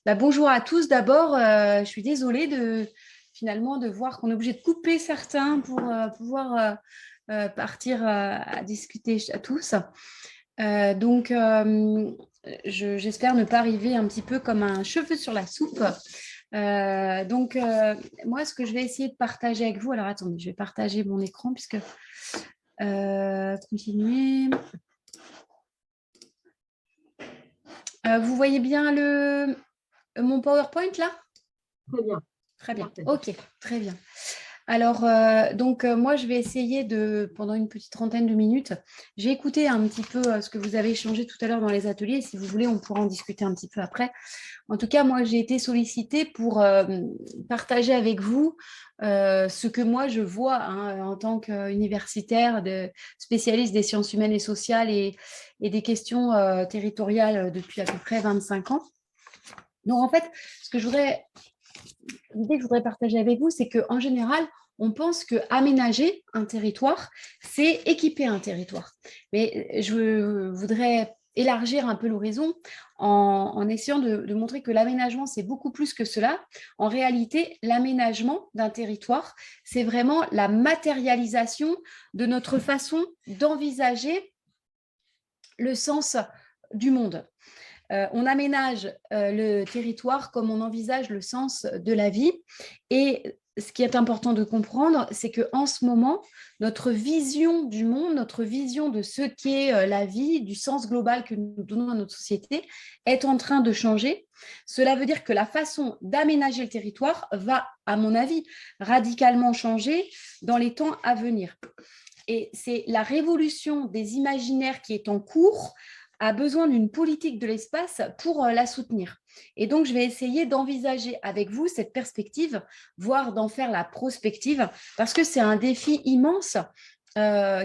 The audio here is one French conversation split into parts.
Bonjour à tous. D'abord, je suis désolée finalement de voir qu'on est obligé de couper certains pour pouvoir partir à discuter à tous. J'espère ne pas arriver un petit peu comme un cheveu sur la soupe. Moi, ce que je vais essayer de partager avec vous, alors attendez, je vais partager mon écran puisque continuer. Vous voyez bien mon PowerPoint là? Très bien. Très bien. Parfait. Ok, très bien. Alors, moi, je vais essayer pendant une petite trentaine de minutes, j'ai écouté un petit peu ce que vous avez échangé tout à l'heure dans les ateliers. Si vous voulez, on pourra en discuter un petit peu après. En tout cas, moi, j'ai été sollicitée pour partager avec vous ce que moi, je vois en tant qu'universitaire, spécialiste des sciences humaines et sociales et des questions territoriales depuis à peu près 25 ans. Donc, en fait, l'idée que je voudrais partager avec vous, c'est qu'en général, on pense que aménager un territoire, c'est équiper un territoire. Mais je voudrais élargir un peu l'horizon en essayant de montrer que l'aménagement, c'est beaucoup plus que cela. En réalité, l'aménagement d'un territoire, c'est vraiment la matérialisation de notre façon d'envisager le sens du monde. On aménage le territoire comme on envisage le sens de la vie. Et ce qui est important de comprendre, c'est qu'en ce moment, notre vision du monde, notre vision de ce qu'est la vie, du sens global que nous donnons à notre société, est en train de changer. Cela veut dire que la façon d'aménager le territoire va, à mon avis, radicalement changer dans les temps à venir. Et c'est la révolution des imaginaires qui est en cours a besoin d'une politique de l'espace pour la soutenir. Et donc, je vais essayer d'envisager avec vous cette perspective, voire d'en faire la prospective, parce que c'est un défi immense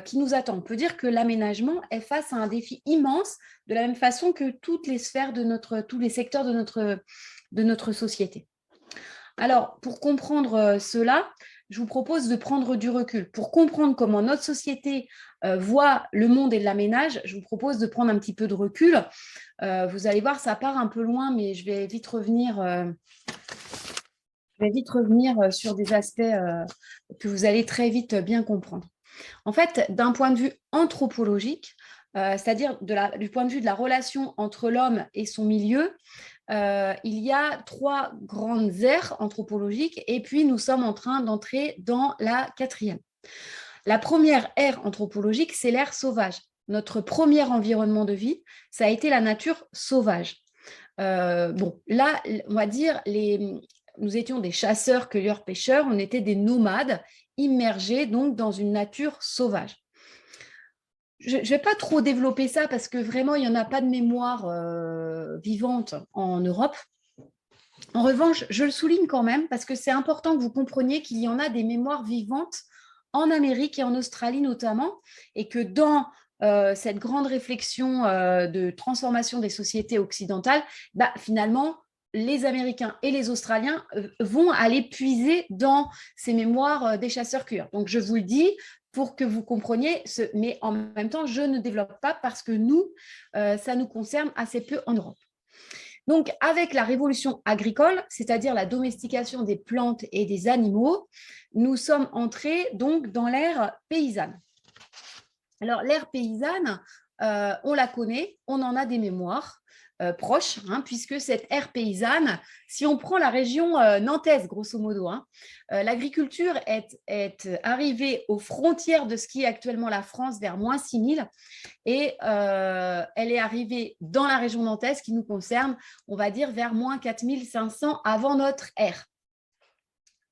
qui nous attend. On peut dire que l'aménagement est face à un défi immense, de la même façon que toutes les sphères tous les secteurs de notre société. Alors, pour comprendre cela, je vous propose de prendre du recul. Pour comprendre comment notre société voit le monde et l'aménage, je vous propose de prendre un petit peu de recul. Vous allez voir, ça part un peu loin, mais je vais vite revenir sur des aspects que vous allez très vite bien comprendre. En fait, d'un point de vue anthropologique, c'est-à-dire du point de vue de la relation entre l'homme et son milieu, il y a trois grandes aires anthropologiques et puis nous sommes en train d'entrer dans la quatrième. La première ère anthropologique, c'est l'ère sauvage. Notre premier environnement de vie, ça a été la nature sauvage. Là, on va dire, nous étions des chasseurs, cueilleurs, pêcheurs, on était des nomades immergés donc dans une nature sauvage. Je ne vais pas trop développer ça parce que vraiment, il n'y en a pas de mémoire vivante en Europe. En revanche, je le souligne quand même parce que c'est important que vous compreniez qu'il y en a des mémoires vivantes en Amérique et en Australie notamment, et que dans cette grande réflexion de transformation des sociétés occidentales, finalement, les Américains et les Australiens vont aller puiser dans ces mémoires des chasseurs-cueilleurs. Donc, je vous le dis pour que vous compreniez, mais en même temps, je ne développe pas parce que nous, ça nous concerne assez peu en Europe. Donc, avec la révolution agricole, c'est-à-dire la domestication des plantes et des animaux, nous sommes entrés donc dans l'ère paysanne. Alors, l'ère paysanne, on la connaît, on en a des mémoires proches, puisque cette ère paysanne, si on prend la région nantaise, grosso modo, l'agriculture est arrivée aux frontières de ce qui est actuellement la France, vers moins 6000, et elle est arrivée dans la région nantaise qui nous concerne, on va dire, vers moins 4500 avant notre ère.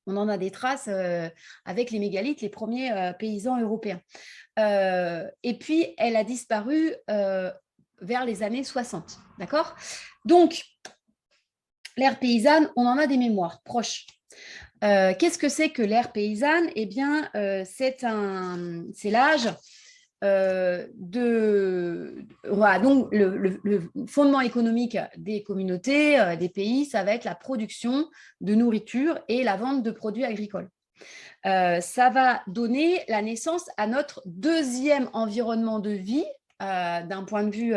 On en a des traces avec les mégalithes, les premiers paysans européens. Et puis, elle a disparu vers les années 60. D'accord ? Donc, l'ère paysanne, on en a des mémoires proches. Qu'est-ce que c'est que l'ère paysanne ? Eh bien, c'est l'âge voilà, donc le fondement économique des communautés, des pays, ça va être la production de nourriture et la vente de produits agricoles. Ça va donner la naissance à notre deuxième environnement de vie d'un point de vue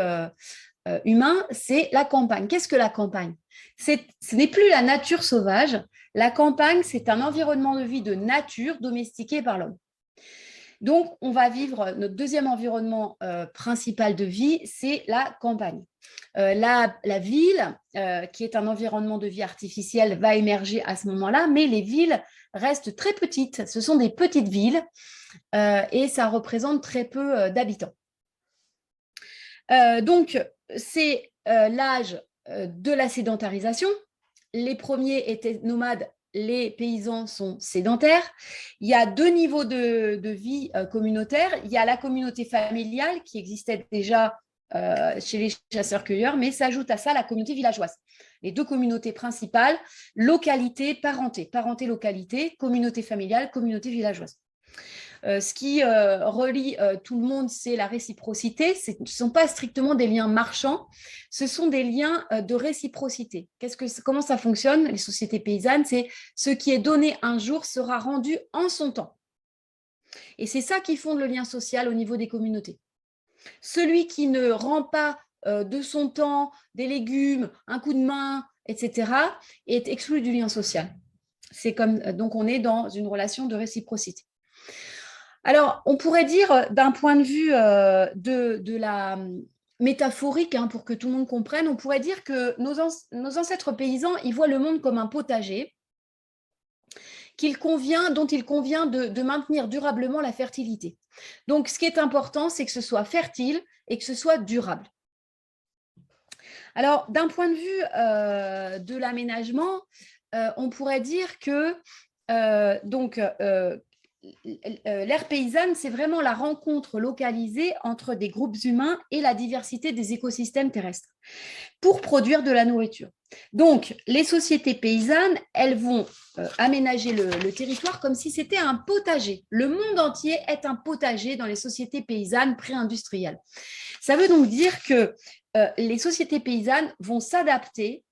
humain, c'est la campagne. Qu'est-ce que la campagne? Ce n'est plus la nature sauvage. La campagne, c'est un environnement de vie de nature domestiqué par l'homme. Donc, on va vivre notre deuxième environnement principal de vie, c'est la campagne. La ville, qui est un environnement de vie artificiel, va émerger à ce moment-là, mais les villes restent très petites. Ce sont des petites villes et ça représente très peu d'habitants. Donc, c'est l'âge de la sédentarisation. Les premiers étaient nomades, les paysans sont sédentaires. Il y a deux niveaux de vie communautaire. Il y a la communauté familiale qui existait déjà chez les chasseurs-cueilleurs, mais s'ajoute à ça la communauté villageoise. Les deux communautés principales, localité, parenté. Parenté, localité, communauté familiale, communauté villageoise. Ce qui relie tout le monde, c'est la réciprocité. Ce ne sont pas strictement des liens marchands, ce sont des liens de réciprocité. Comment ça fonctionne, les sociétés paysannes? C'est ce qui est donné un jour sera rendu en son temps. Et c'est ça qui fonde le lien social au niveau des communautés. Celui qui ne rend pas de son temps, des légumes, un coup de main, etc., est exclu du lien social. Donc, on est dans une relation de réciprocité. Alors, on pourrait dire, d'un point de vue de la métaphorique, pour que tout le monde comprenne, on pourrait dire que nos ancêtres paysans, ils voient le monde comme un potager dont il convient de maintenir durablement la fertilité. Donc, ce qui est important, c'est que ce soit fertile et que ce soit durable. Alors, d'un point de vue de l'aménagement, on pourrait dire que l'ère paysanne, c'est vraiment la rencontre localisée entre des groupes humains et la diversité des écosystèmes terrestres pour produire de la nourriture. Donc, les sociétés paysannes, elles vont aménager le territoire comme si c'était un potager. Le monde entier est un potager dans les sociétés paysannes pré-industrielles. Ça veut donc dire que les sociétés paysannes vont s'adapter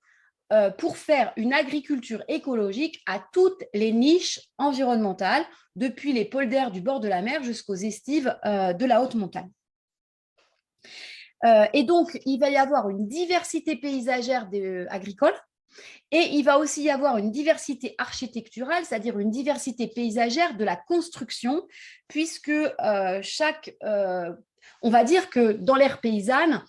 pour faire une agriculture écologique à toutes les niches environnementales, depuis les polders du bord de la mer jusqu'aux estives de la haute montagne. Et donc, il va y avoir une diversité paysagère agricole, et il va aussi y avoir une diversité architecturale, c'est-à-dire une diversité paysagère de la construction, puisque on va dire que dans l'ère paysanne,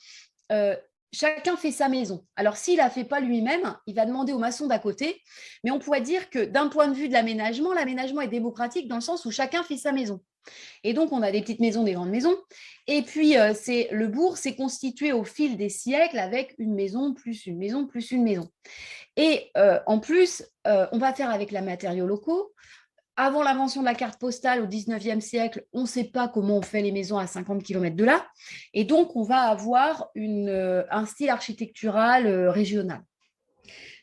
chacun fait sa maison. Alors, s'il ne la fait pas lui-même, il va demander au maçon d'à côté. Mais on pourrait dire que d'un point de vue de l'aménagement est démocratique dans le sens où chacun fait sa maison. Et donc, on a des petites maisons, des grandes maisons. Et puis, le bourg s'est constitué au fil des siècles avec une maison, plus une maison, plus une maison. Et en plus, on va faire avec les matériaux locaux. Avant l'invention de la carte postale au 19e siècle, on ne sait pas comment on fait les maisons à 50 km de là. Et donc, on va avoir un style architectural régional.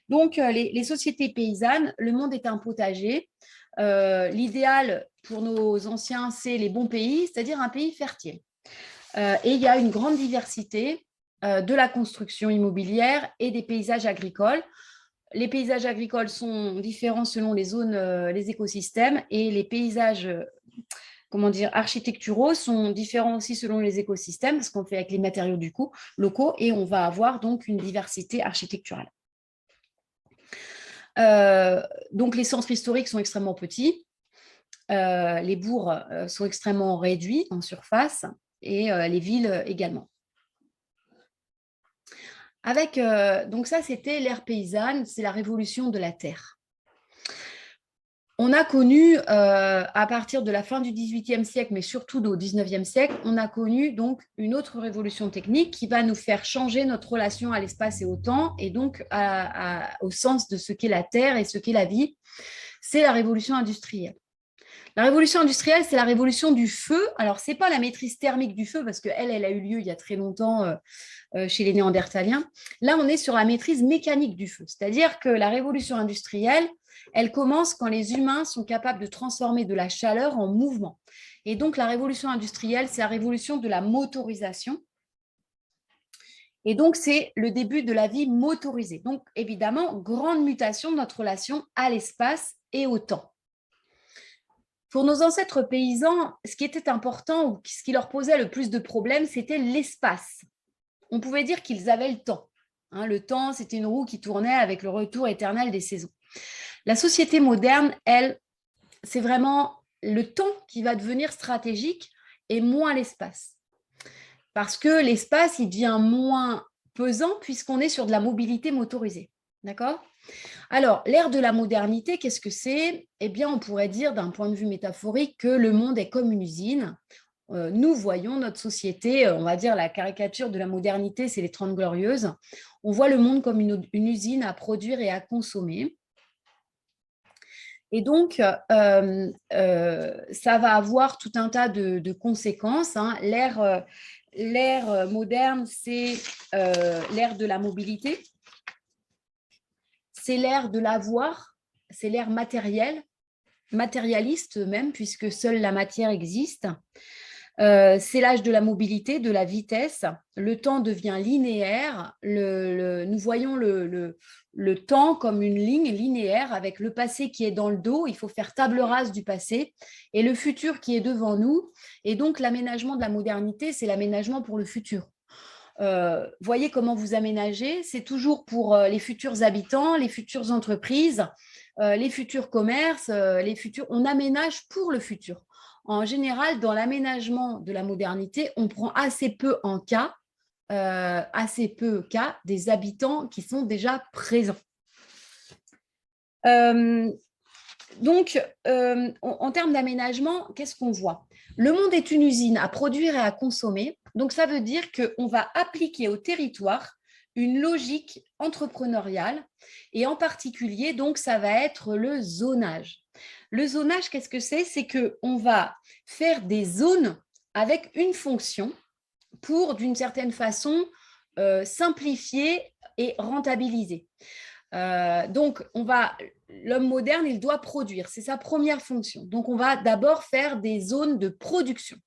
Donc, les sociétés paysannes, le monde est un potager. L'idéal pour nos anciens, c'est les bons pays, c'est-à-dire un pays fertile. Et il y a une grande diversité de la construction immobilière et des paysages agricoles. Les paysages agricoles sont différents selon les zones, les écosystèmes, et les paysages architecturaux sont différents aussi selon les écosystèmes, parce qu'on fait avec les matériaux locaux, et on va avoir donc une diversité architecturale. Donc, les centres historiques sont extrêmement petits, les bourgs sont extrêmement réduits en surface, et les villes également. Donc ça, c'était l'ère paysanne, c'est la révolution de la terre. On a connu, à partir de la fin du XVIIIe siècle, mais surtout au XIXe siècle, on a connu donc une autre révolution technique qui va nous faire changer notre relation à l'espace et au temps, et donc au sens de ce qu'est la terre et ce qu'est la vie. C'est la révolution industrielle. La révolution industrielle, c'est la révolution du feu. Alors, ce n'est pas la maîtrise thermique du feu, parce qu'elle a eu lieu il y a très longtemps chez les Néandertaliens. Là, on est sur la maîtrise mécanique du feu. C'est-à-dire que la révolution industrielle, elle commence quand les humains sont capables de transformer de la chaleur en mouvement. Et donc, la révolution industrielle, c'est la révolution de la motorisation. Et donc, c'est le début de la vie motorisée. Donc, évidemment, grande mutation de notre relation à l'espace et au temps. Pour nos ancêtres paysans, ce qui était important ou ce qui leur posait le plus de problèmes, c'était l'espace. on pouvait dire qu'ils avaient le temps. Hein, le temps, c'était une roue qui tournait avec le retour éternel des saisons. La société moderne, elle, c'est vraiment le temps qui va devenir stratégique et moins l'espace. Parce que l'espace, il devient moins pesant puisqu'on est sur de la mobilité motorisée. D'accord ? Alors, l'ère de la modernité, qu'est-ce que c'est ? Eh bien, on pourrait dire d'un point de vue métaphorique que le monde est comme une usine. Nous voyons notre société, on va dire la caricature de la modernité, c'est les 30 Glorieuses. On voit le monde comme une usine à produire et à consommer. Et donc, ça va avoir tout un tas de conséquences. Hein. L'ère moderne, c'est l'ère de la mobilité, c'est l'ère de l'avoir, c'est l'ère matérialiste même, puisque seule la matière existe. C'est l'âge de la mobilité, de la vitesse. Le temps devient linéaire. Nous voyons le temps comme une ligne linéaire avec le passé qui est dans le dos. Il faut faire table rase du passé et le futur qui est devant nous. Et donc, l'aménagement de la modernité, c'est l'aménagement pour le futur. Voyez comment vous aménagez. C'est toujours pour les futurs habitants, les futures entreprises, les futurs commerces, on aménage pour le futur. En général, dans l'aménagement de la modernité, on prend assez peu cas des habitants qui sont déjà présents. Donc, en termes d'aménagement, qu'est-ce qu'on voit ? Le monde est une usine à produire et à consommer. Donc, ça veut dire qu'on va appliquer au territoire une logique entrepreneuriale et en particulier, donc, ça va être le zonage. Le zonage, qu'est-ce que c'est ? C'est qu'on va faire des zones avec une fonction pour, d'une certaine façon, simplifier et rentabiliser. Donc, l'homme moderne, il doit produire, c'est sa première fonction. Donc, on va d'abord faire des zones de production,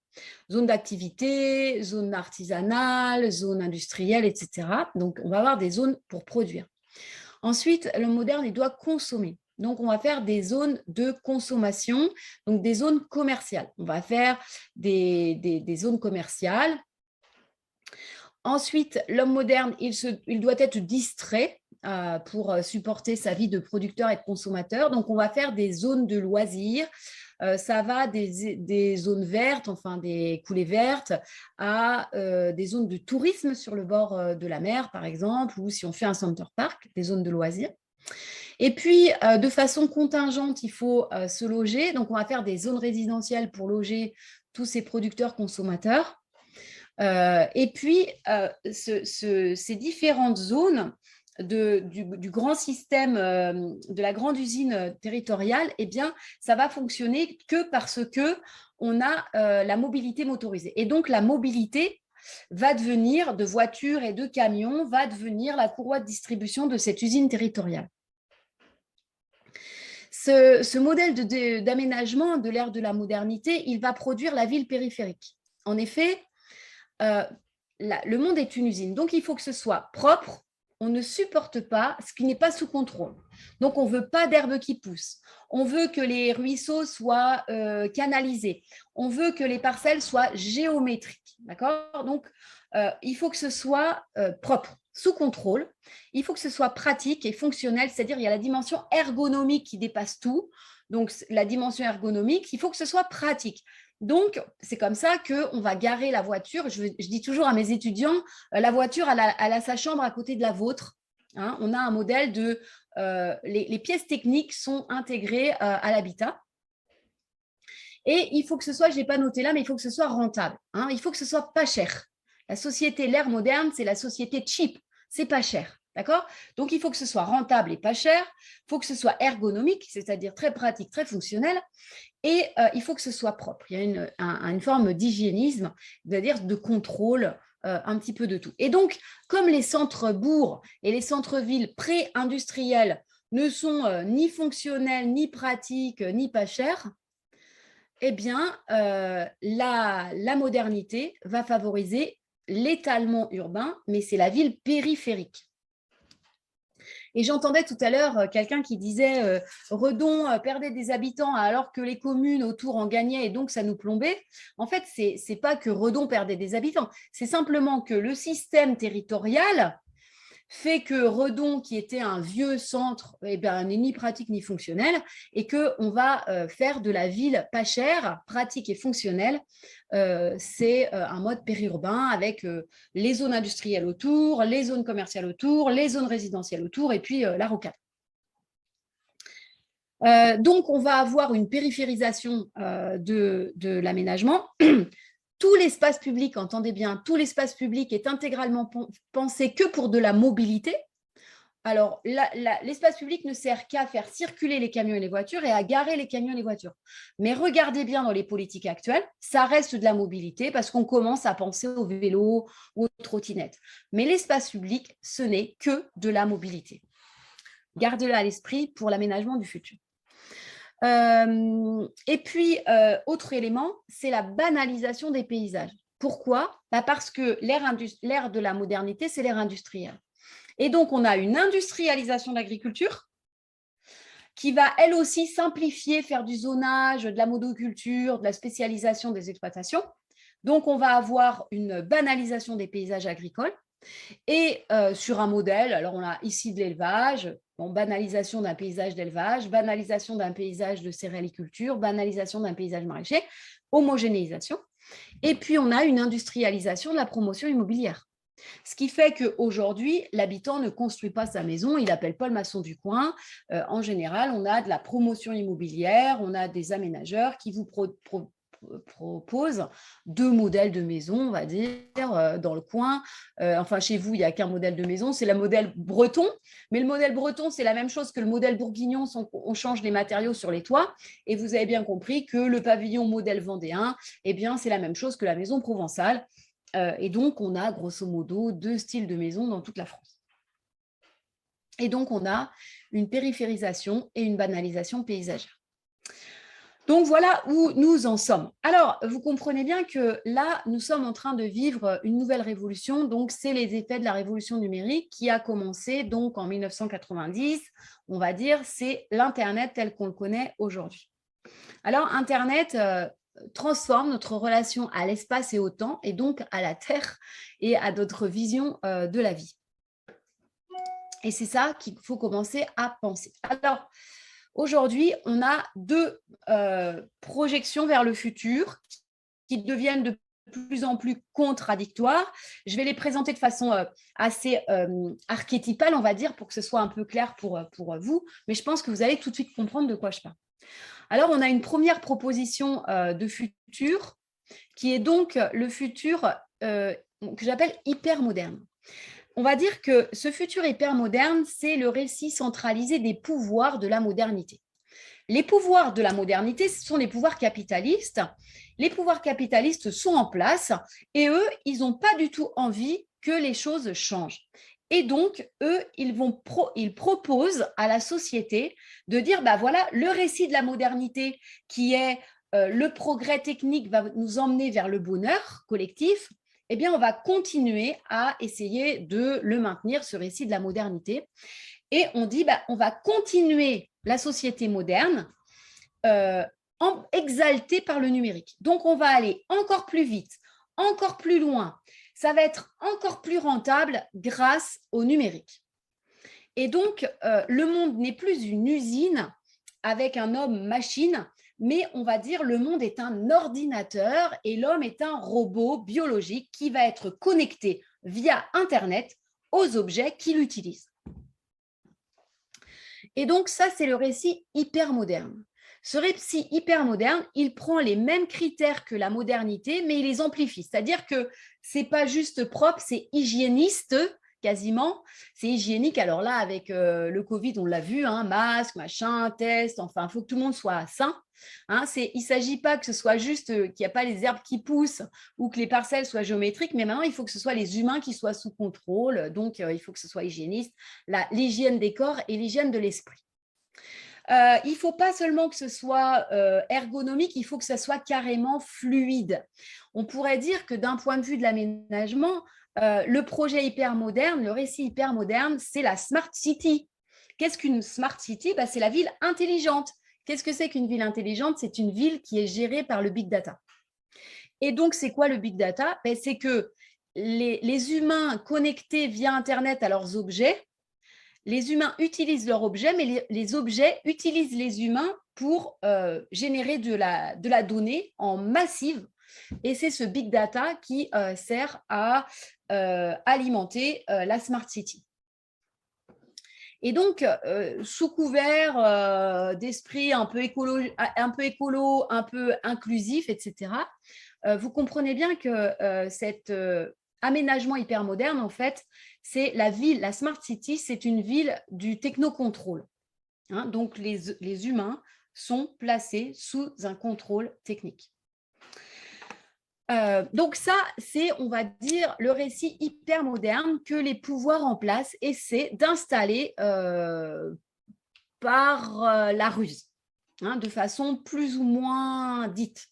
zones d'activité, zones artisanales, zones industrielles, etc. Donc, on va avoir des zones pour produire. Ensuite, l'homme moderne, il doit consommer. Donc, on va faire des zones de consommation, donc des zones commerciales. On va faire des zones commerciales. Ensuite, l'homme moderne, il doit être distrait pour supporter sa vie de producteur et de consommateur. Donc, on va faire des zones de loisirs. Ça va des zones vertes, enfin des coulées vertes, à des zones de tourisme sur le bord de la mer, par exemple, ou si on fait un center park, des zones de loisirs. Et puis, de façon contingente, il faut se loger. Donc, on va faire des zones résidentielles pour loger tous ces producteurs-consommateurs. Et puis, ces différentes zones du grand système, de la grande usine territoriale, eh bien, ça va fonctionner que parce qu'on a la mobilité motorisée. Et donc, la mobilité va devenir, de voitures et de camions, va devenir la courroie de distribution de cette usine territoriale. Ce modèle d'aménagement de l'ère de la modernité, il va produire la ville périphérique. En effet, le monde est une usine, donc il faut que ce soit propre. On ne supporte pas ce qui n'est pas sous contrôle. Donc, on ne veut pas d'herbe qui pousse. On veut que les ruisseaux soient canalisés. On veut que les parcelles soient géométriques. D'accord ? Donc, il faut que ce soit propre, sous contrôle. Il faut que ce soit pratique et fonctionnel, c'est-à-dire il y a la dimension ergonomique qui dépasse tout. Donc, la dimension ergonomique, il faut que ce soit pratique. Donc, c'est comme ça qu'on va garer la voiture. Je dis toujours à mes étudiants, la voiture, elle a sa chambre à côté de la vôtre. Hein, on a un modèle de… les pièces techniques sont intégrées à l'habitat. Et il faut que ce soit, je n'ai pas noté là, mais il faut que ce soit rentable. Hein, il faut que ce soit pas cher. La société, l'ère moderne, c'est la société cheap. C'est pas cher. D'accord ? Donc, il faut que ce soit rentable et pas cher. Il faut que ce soit ergonomique, c'est-à-dire très pratique, très fonctionnel. Et il faut que ce soit propre. Il y a une forme d'hygiénisme, c'est-à-dire de contrôle un petit peu de tout. Et donc, comme les centres-bourgs et les centres-villes pré-industriels ne sont ni fonctionnels, ni pratiques, ni pas chers, eh bien, la modernité va favoriser l'étalement urbain, mais c'est la ville périphérique. Et j'entendais tout à l'heure quelqu'un qui disait Redon perdait des habitants alors que les communes autour en gagnaient et donc ça nous plombait. En fait, ce n'est pas que Redon perdait des habitants, c'est simplement que le système territorial fait que Redon, qui était un vieux centre, n'est ni pratique ni fonctionnel, et qu'on va faire de la ville pas chère, pratique et fonctionnelle. C'est un mode périurbain avec les zones industrielles autour, les zones commerciales autour, les zones résidentielles autour, et puis la rocade. Donc, on va avoir une périphérisation de l'aménagement. Tout l'espace public, entendez bien, tout l'espace public est intégralement pensé que pour de la mobilité. Alors, l'espace public ne sert qu'à faire circuler les camions et les voitures et à garer les camions et les voitures. Mais regardez bien dans les politiques actuelles, ça reste de la mobilité parce qu'on commence à penser au vélo ou aux trottinettes. Mais l'espace public, ce n'est que de la mobilité. Gardez-le à l'esprit pour l'aménagement du futur. Et puis, autre élément, c'est la banalisation des paysages. Pourquoi ? Parce que l'ère de la modernité, c'est l'ère industrielle. Et donc, on a une industrialisation de l'agriculture qui va, elle aussi, simplifier, faire du zonage, de la monoculture, de la spécialisation des exploitations. Donc, on va avoir une banalisation des paysages agricoles. Et sur un modèle, alors on a ici de l'élevage, banalisation d'un paysage d'élevage, banalisation d'un paysage de céréaliculture, banalisation d'un paysage maraîcher, homogénéisation. Et puis, on a une industrialisation de la promotion immobilière. Ce qui fait qu'aujourd'hui, l'habitant ne construit pas sa maison, il n'appelle pas le maçon du coin. En général, on a de la promotion immobilière, on a des aménageurs qui vous propose 2 modèles de maison, on va dire, dans le coin. Enfin, chez vous, il n'y a qu'un modèle de maison, c'est le modèle breton. Mais le modèle breton, c'est la même chose que le modèle bourguignon, on change les matériaux sur les toits. Et vous avez bien compris que le pavillon modèle vendéen, eh bien, c'est la même chose que la maison provençale. Et donc, on a grosso modo 2 styles de maison dans toute la France. Et donc, on a une périphérisation et une banalisation paysagère. Donc, voilà où nous en sommes. Alors, vous comprenez bien que là, nous sommes en train de vivre une nouvelle révolution. Donc, c'est les effets de la révolution numérique qui a commencé donc en 1990. On va dire, c'est l'Internet tel qu'on le connaît aujourd'hui. Alors, Internet transforme notre relation à l'espace et au temps, et donc à la Terre et à notre vision de la vie. Et c'est ça qu'il faut commencer à penser. Alors, aujourd'hui, on a 2 projections vers le futur qui deviennent de plus en plus contradictoires. Je vais les présenter de façon assez archétypale, on va dire, pour que ce soit un peu clair pour vous. Mais je pense que vous allez tout de suite comprendre de quoi je parle. Alors, on a une première proposition de futur qui est donc le futur que j'appelle hyper moderne. On va dire que ce futur hyper moderne, c'est le récit centralisé des pouvoirs de la modernité. Les pouvoirs de la modernité, ce sont les pouvoirs capitalistes. Les pouvoirs capitalistes sont en place et eux, ils n'ont pas du tout envie que les choses changent. Et donc, eux, ils proposent à la société de dire, voilà, le récit de la modernité qui est le progrès technique va nous emmener vers le bonheur collectif, eh bien, on va continuer à essayer de le maintenir, ce récit de la modernité. Et on dit, on va continuer la société moderne exaltée par le numérique. Donc, on va aller encore plus vite, encore plus loin. Ça va être encore plus rentable grâce au numérique. Et donc, le monde n'est plus une usine avec un homme-machine, mais on va dire le monde est un ordinateur et l'homme est un robot biologique qui va être connecté via Internet aux objets qu'il utilise. Et donc, ça, c'est le récit hyper moderne. Ce récit hyper moderne, il prend les mêmes critères que la modernité, mais il les amplifie. C'est-à-dire que ce n'est pas juste propre, c'est hygiéniste quasiment. C'est hygiénique. Alors là, avec le Covid, on l'a vu, masque, machin, test, enfin, il faut que tout le monde soit sain. Il ne s'agit pas que ce soit juste qu'il n'y a pas les herbes qui poussent ou que les parcelles soient géométriques, mais maintenant, il faut que ce soit les humains qui soient sous contrôle. Donc, il faut que ce soit hygiéniste, l'hygiène des corps et l'hygiène de l'esprit. Il ne faut pas seulement que ce soit ergonomique, il faut que ça soit carrément fluide. On pourrait dire que d'un point de vue de l'aménagement, le projet hyper moderne, le récit hyper moderne, c'est la Smart City. Qu'est-ce qu'une smart city? C'est la ville intelligente. Qu'est-ce que c'est qu'une ville intelligente? C'est une ville qui est gérée par le big data. Et donc, c'est quoi le big data? C'est que les humains connectés via Internet à leurs objets, les humains utilisent leurs objets, mais les objets utilisent les humains pour générer de la donnée en massive. Et c'est ce big data qui sert à alimenter la smart city. Et donc, sous couvert d'esprit un peu écolo, un peu inclusif, etc., vous comprenez bien que cet aménagement hyper moderne, en fait, c'est la ville, la smart city, c'est une ville du technocontrôle. Hein, donc, les humains sont placés sous un contrôle technique. Donc ça, c'est, on va dire, le récit hyper moderne que les pouvoirs en place essaient d'installer par la ruse, hein, de façon plus ou moins dite.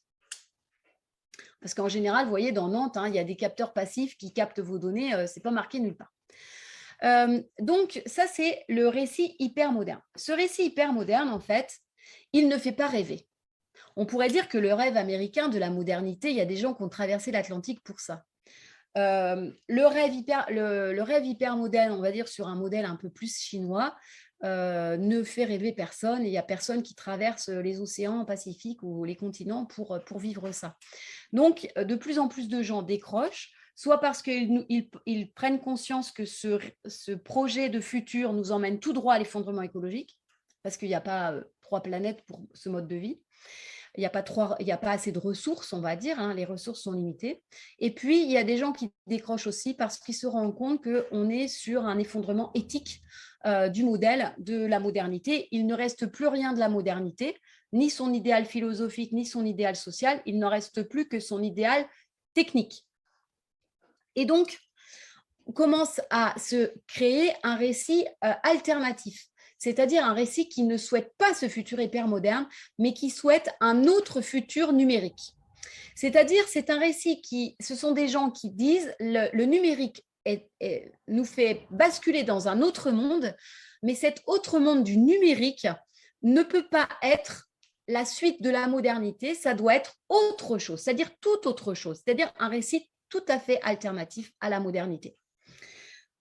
Parce qu'en général, vous voyez, dans Nantes, hein, il y a des capteurs passifs qui captent vos données, ce n'est pas marqué nulle part. Donc ça, c'est le récit hyper moderne. Ce récit hyper moderne, en fait, il ne fait pas rêver. On pourrait dire que le rêve américain de la modernité, il y a des gens qui ont traversé l'Atlantique pour ça. Le rêve hyper moderne, on va dire sur un modèle un peu plus chinois, ne fait rêver personne. Et il n'y a personne qui traverse les océans Pacifiques ou les continents pour vivre ça. Donc, de plus en plus de gens décrochent, soit parce qu'ils prennent conscience que ce projet de futur nous emmène tout droit à l'effondrement écologique, parce qu'il n'y a pas 3 planètes pour ce mode de vie. Il n'y a pas assez de ressources, on va dire, hein, les ressources sont limitées. Et puis, il y a des gens qui décrochent aussi parce qu'ils se rendent compte qu'on est sur un effondrement éthique du modèle de la modernité. Il ne reste plus rien de la modernité, ni son idéal philosophique, ni son idéal social. Il n'en reste plus que son idéal technique. Et donc, on commence à se créer un récit alternatif. C'est-à-dire un récit qui ne souhaite pas ce futur hyper moderne, mais qui souhaite un autre futur numérique. C'est-à-dire, c'est un récit ce sont des gens qui disent le numérique nous fait basculer dans un autre monde, mais cet autre monde du numérique ne peut pas être la suite de la modernité, ça doit être autre chose, c'est-à-dire tout autre chose, c'est-à-dire un récit tout à fait alternatif à la modernité.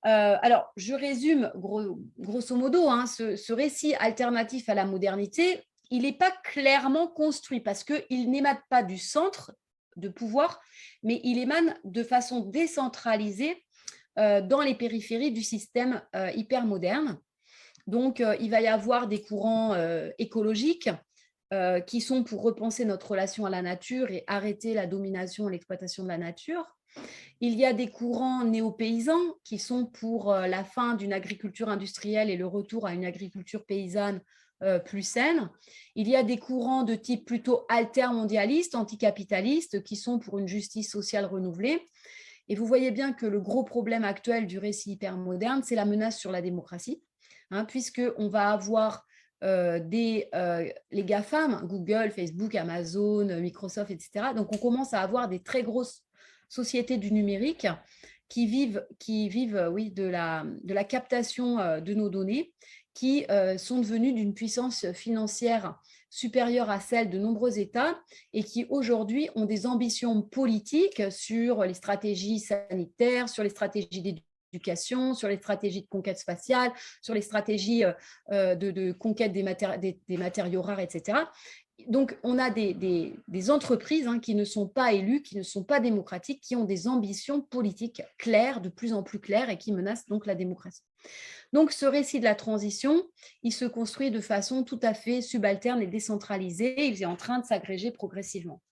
Alors, je résume grosso modo, hein, ce récit alternatif à la modernité, il n'est pas clairement construit parce qu'il n'émane pas du centre de pouvoir, mais il émane de façon décentralisée dans les périphéries du système hyper moderne. Donc, il va y avoir des courants écologiques qui sont pour repenser notre relation à la nature et arrêter la domination et l'exploitation de la nature. Il y a des courants néo-paysans qui sont pour la fin d'une agriculture industrielle et le retour à une agriculture paysanne plus saine. Il y a des courants de type plutôt altermondialiste, anticapitaliste, qui sont pour une justice sociale renouvelée. Et vous voyez bien que le gros problème actuel du récit hyper moderne, c'est la menace sur la démocratie, hein, puisqu'on va avoir les GAFAM, Google, Facebook, Amazon, Microsoft, etc. Donc, on commence à avoir des très grosses sociétés du numérique qui vivent oui, de la captation de nos données, qui sont devenues d'une puissance financière supérieure à celle de nombreux États et qui aujourd'hui ont des ambitions politiques sur les stratégies sanitaires, sur les stratégies d'éducation, sur les stratégies de conquête spatiale, sur les stratégies de conquête des matériaux rares, etc. Donc, on a des entreprises qui ne sont pas élues, qui ne sont pas démocratiques, qui ont des ambitions politiques claires, de plus en plus claires, et qui menacent donc la démocratie. Donc, ce récit de la transition, il se construit de façon tout à fait subalterne et décentralisée. Il est en train de s'agréger progressivement.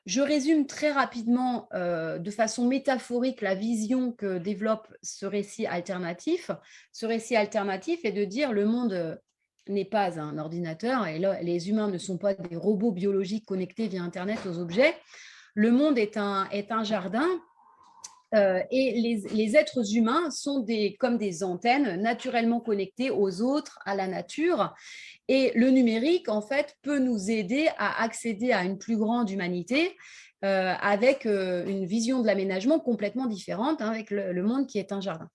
Je résume très rapidement, de façon métaphorique, la vision que développe ce récit alternatif. Ce récit alternatif est de dire le monde n'est pas un ordinateur et là, les humains ne sont pas des robots biologiques connectés via Internet aux objets. Le monde est un jardin et les êtres humains sont comme des antennes naturellement connectées aux autres, à la nature. Et le numérique, en fait, peut nous aider à accéder à une plus grande humanité avec une vision de l'aménagement complètement différente, hein, avec le monde qui est un jardin.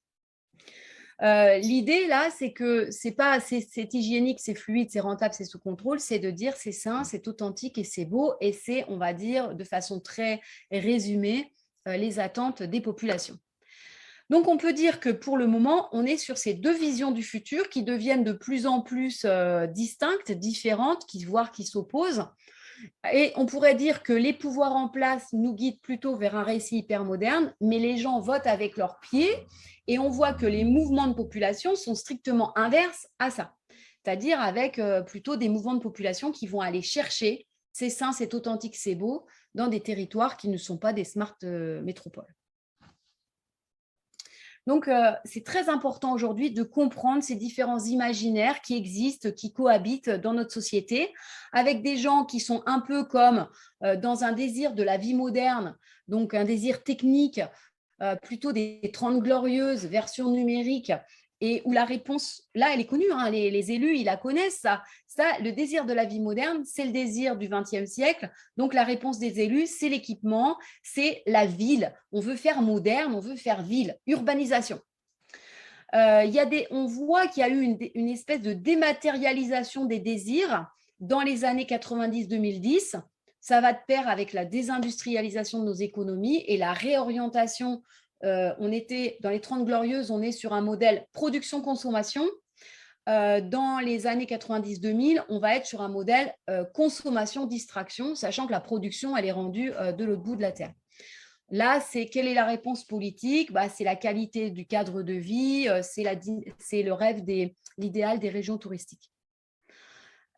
L'idée, là, c'est que c'est hygiénique, c'est fluide, c'est rentable, c'est sous contrôle, c'est de dire c'est sain, c'est authentique et c'est beau. Et c'est, on va dire, de façon très résumée, les attentes des populations. Donc, on peut dire que pour le moment, on est sur ces deux visions du futur qui deviennent de plus en plus distinctes, différentes, voire qui s'opposent. Et on pourrait dire que les pouvoirs en place nous guident plutôt vers un récit hyper moderne, mais les gens votent avec leurs pieds et on voit que les mouvements de population sont strictement inverses à ça. C'est-à-dire avec plutôt des mouvements de population qui vont aller chercher c'est sain, c'est authentique, c'est beau dans des territoires qui ne sont pas des smart métropoles. Donc, c'est très important aujourd'hui de comprendre ces différents imaginaires qui existent, qui cohabitent dans notre société, avec des gens qui sont un peu comme dans un désir de la vie moderne, donc un désir technique, plutôt des 30 glorieuses, version numérique, et où la réponse, là, elle est connue, hein, les élus, ils la connaissent, ça. Le désir de la vie moderne, c'est le désir du XXe siècle. Donc, la réponse des élus, c'est l'équipement, c'est la ville. On veut faire moderne, on veut faire ville, urbanisation. On voit qu'il y a eu une espèce de dématérialisation des désirs dans les années 90-2010. Ça va de pair avec la désindustrialisation de nos économies et la réorientation. On était dans les 30 glorieuses, on est sur un modèle production-consommation. Dans les années 90-2000, on va être sur un modèle consommation-distraction, sachant que la production, elle est rendue de l'autre bout de la Terre. Là, quelle est la réponse politique? C'est la qualité du cadre de vie, c'est le rêve, l'idéal des régions touristiques.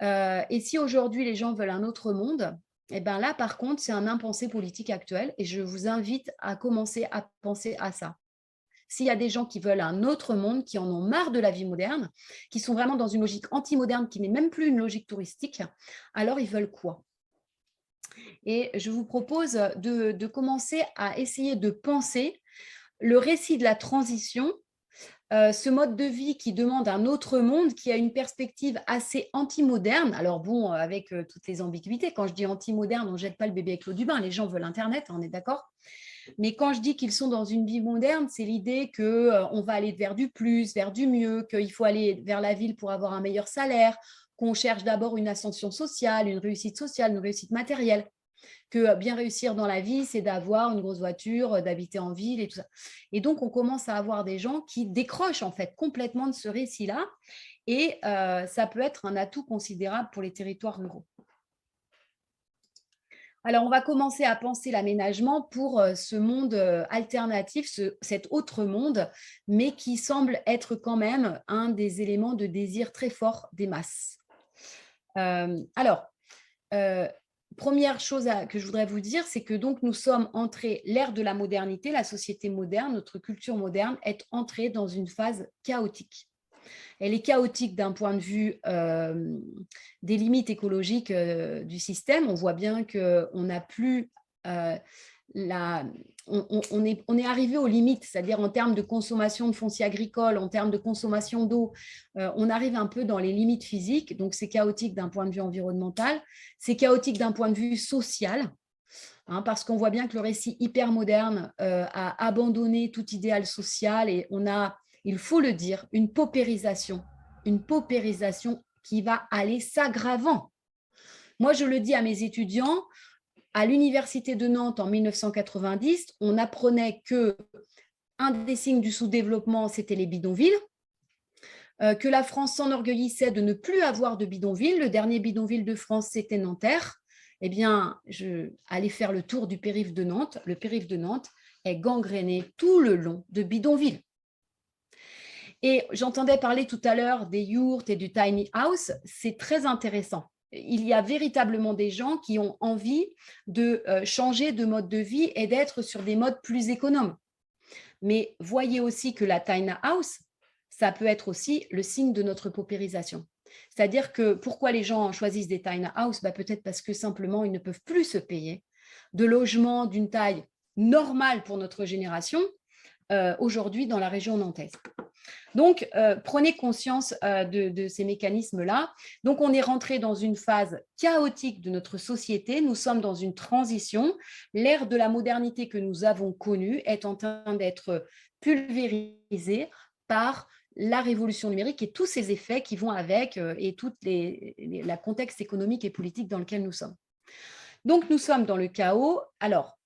Et si aujourd'hui, les gens veulent un autre monde, eh bien là, par contre, c'est un impensé politique actuel et je vous invite à commencer à penser à ça. S'il y a des gens qui veulent un autre monde, qui en ont marre de la vie moderne, qui sont vraiment dans une logique anti-moderne, qui n'est même plus une logique touristique, alors ils veulent quoi? Et je vous propose de commencer à essayer de penser le récit de la transition, ce mode de vie qui demande un autre monde, qui a une perspective assez anti-moderne. Alors bon, avec toutes les ambiguïtés, quand je dis anti-moderne, on ne jette pas le bébé avec l'eau du bain, les gens veulent Internet, on est d'accord? Mais quand je dis qu'ils sont dans une vie moderne, c'est l'idée qu'on va aller vers du plus, vers du mieux, qu'il faut aller vers la ville pour avoir un meilleur salaire, qu'on cherche d'abord une ascension sociale, une réussite matérielle, que bien réussir dans la vie, c'est d'avoir une grosse voiture, d'habiter en ville et tout ça. Et donc, on commence à avoir des gens qui décrochent en fait complètement de ce récit-là et ça peut être un atout considérable pour les territoires ruraux. Alors, on va commencer à penser l'aménagement pour ce monde alternatif, cet autre monde, mais qui semble être quand même un des éléments de désir très fort des masses. Première chose que je voudrais vous dire, c'est que donc nous sommes entrés, l'ère de la modernité, la société moderne, notre culture moderne est entrée dans une phase chaotique. Elle est chaotique d'un point de vue des limites écologiques du système. On voit bien qu'on n'a plus on est arrivé aux limites, c'est-à-dire en termes de consommation de foncier agricole, en termes de consommation d'eau, on arrive un peu dans les limites physiques. Donc, c'est chaotique d'un point de vue environnemental, c'est chaotique d'un point de vue social. Parce qu'on voit bien que le récit hyper moderne a abandonné tout idéal social et on a, il faut le dire, une paupérisation qui va aller s'aggravant. Moi, je le dis à mes étudiants, à l'université de Nantes en 1990, on apprenait que un des signes du sous-développement, c'était les bidonvilles, que la France s'enorgueillissait de ne plus avoir de bidonvilles. Le dernier bidonville de France, c'était Nanterre. Eh bien, allez faire le tour du périph' de Nantes. Le périph' de Nantes est gangréné tout le long de bidonvilles. Et j'entendais parler tout à l'heure des yurts et du tiny house. C'est très intéressant. Il y a véritablement des gens qui ont envie de changer de mode de vie et d'être sur des modes plus économes. Mais voyez aussi que la tiny house, ça peut être aussi le signe de notre paupérisation. C'est-à-dire que pourquoi les gens choisissent des tiny house? Peut-être parce que simplement, ils ne peuvent plus se payer de logements d'une taille normale pour notre génération aujourd'hui dans la région nantaise. Donc, prenez conscience de ces mécanismes-là. Donc, on est rentré dans une phase chaotique de notre société. Nous sommes dans une transition. L'ère de la modernité que nous avons connue est en train d'être pulvérisée par la révolution numérique et tous ses effets qui vont avec et tout le contexte économique et politique dans lequel nous sommes. Donc, nous sommes dans le chaos. Alors,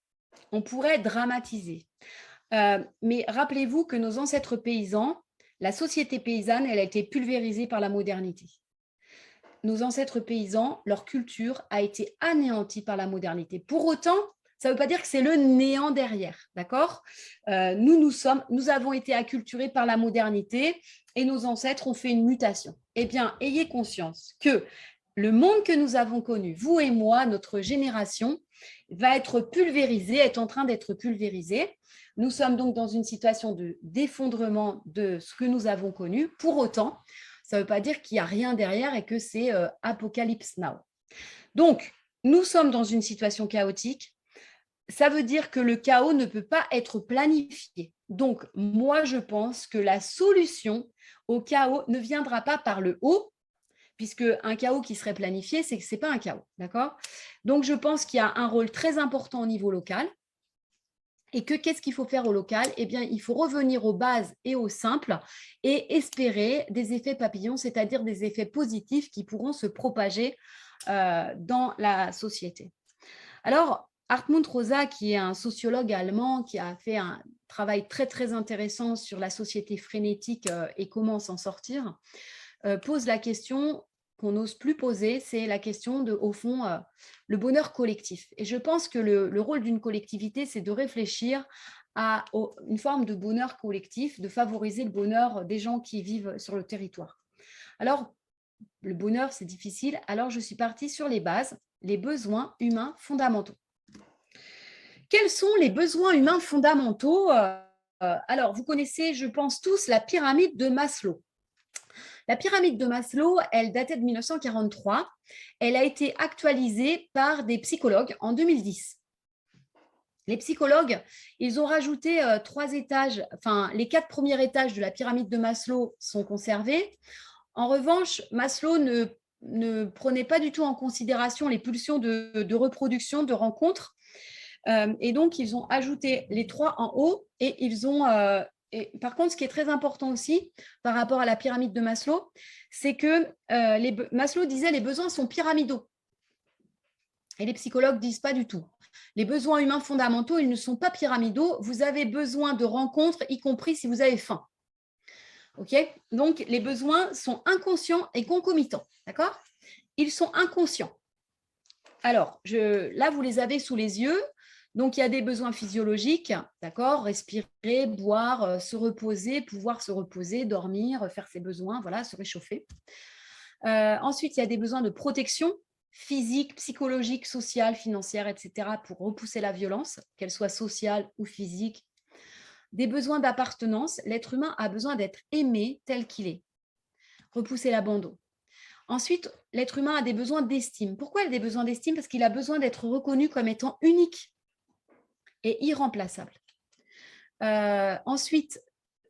on pourrait dramatiser. Mais rappelez-vous que nos ancêtres paysans, la société paysanne, elle a été pulvérisée par la modernité. Nos ancêtres paysans, leur culture a été anéantie par la modernité. Pour autant, ça ne veut pas dire que c'est le néant derrière, d'accord ? Nous avons été acculturés par la modernité et nos ancêtres ont fait une mutation. Eh bien, ayez conscience que le monde que nous avons connu, vous et moi, notre génération, va être pulvérisé, est en train d'être pulvérisé. Nous sommes donc dans une situation d'effondrement de ce que nous avons connu. Pour autant, ça ne veut pas dire qu'il n'y a rien derrière et que c'est apocalypse now. Donc, nous sommes dans une situation chaotique. Ça veut dire que le chaos ne peut pas être planifié. Donc, moi, je pense que la solution au chaos ne viendra pas par le haut, puisque un chaos qui serait planifié, c'est que ce n'est pas un chaos, d'accord ? Donc, je pense qu'il y a un rôle très important au niveau local. Et que qu'est-ce qu'il faut faire au local ? Eh bien, il faut revenir aux bases et aux simples et espérer des effets papillons, c'est-à-dire des effets positifs qui pourront se propager dans la société. Alors, Hartmut Rosa, qui est un sociologue allemand qui a fait un travail très, très intéressant sur la société frénétique et comment s'en sortir, pose la question qu'on n'ose plus poser, c'est la question de, au fond, le bonheur collectif. Et je pense que le rôle d'une collectivité, c'est de réfléchir à une forme de bonheur collectif, de favoriser le bonheur des gens qui vivent sur le territoire. Alors, le bonheur, c'est difficile. Alors, je suis partie sur les bases, les besoins humains fondamentaux. Quels sont les besoins humains fondamentaux ? Alors, vous connaissez, je pense tous, la pyramide de Maslow. La pyramide de Maslow, elle datait de 1943. Elle a été actualisée par des psychologues en 2010. Les psychologues, ils ont rajouté 3 étages, enfin, les 4 premiers étages de la pyramide de Maslow sont conservés. En revanche, Maslow ne prenait pas du tout en considération les pulsions de reproduction, de rencontres. Et donc, ils ont ajouté les 3 en haut et ils ont… Et par contre, ce qui est très important aussi par rapport à la pyramide de Maslow, c'est que Maslow disait les besoins sont pyramidaux. Et les psychologues ne disent pas du tout. Les besoins humains fondamentaux, ils ne sont pas pyramidaux. Vous avez besoin de rencontres, y compris si vous avez faim. Okay ? Donc, les besoins sont inconscients et concomitants. D'accord ? Ils sont inconscients. Alors, là, vous les avez sous les yeux. Donc, il y a des besoins physiologiques, d'accord, respirer, boire, se reposer, pouvoir se reposer, dormir, faire ses besoins, voilà, se réchauffer. Ensuite, il y a des besoins de protection physique, psychologique, sociale, financière, etc., pour repousser la violence, qu'elle soit sociale ou physique. Des besoins d'appartenance, l'être humain a besoin d'être aimé tel qu'il est, repousser l'abandon. Ensuite, l'être humain a des besoins d'estime. Pourquoi il a des besoins d'estime ? Parce qu'il a besoin d'être reconnu comme étant unique et irremplaçable. Ensuite,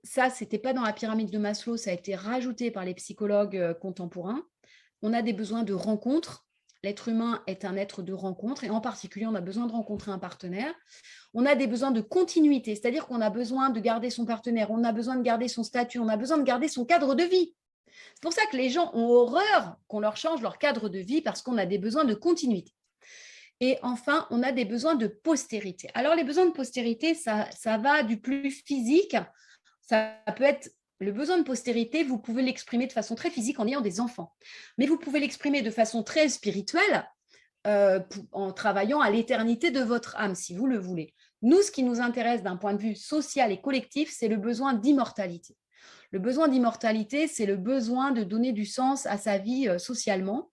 ça, ce n'était pas dans la pyramide de Maslow, ça a été rajouté par les psychologues contemporains. On a des besoins de rencontre. L'être humain est un être de rencontre et en particulier, on a besoin de rencontrer un partenaire. On a des besoins de continuité, c'est-à-dire qu'on a besoin de garder son partenaire, on a besoin de garder son statut, on a besoin de garder son cadre de vie. C'est pour ça que les gens ont horreur qu'on leur change leur cadre de vie parce qu'on a des besoins de continuité. Et enfin, on a des besoins de postérité. Alors, les besoins de postérité, ça va du plus physique. Ça peut être le besoin de postérité, vous pouvez l'exprimer de façon très physique en ayant des enfants. Mais vous pouvez l'exprimer de façon très spirituelle en travaillant à l'éternité de votre âme, si vous le voulez. Nous, ce qui nous intéresse d'un point de vue social et collectif, c'est le besoin d'immortalité. Le besoin d'immortalité, c'est le besoin de donner du sens à sa vie socialement.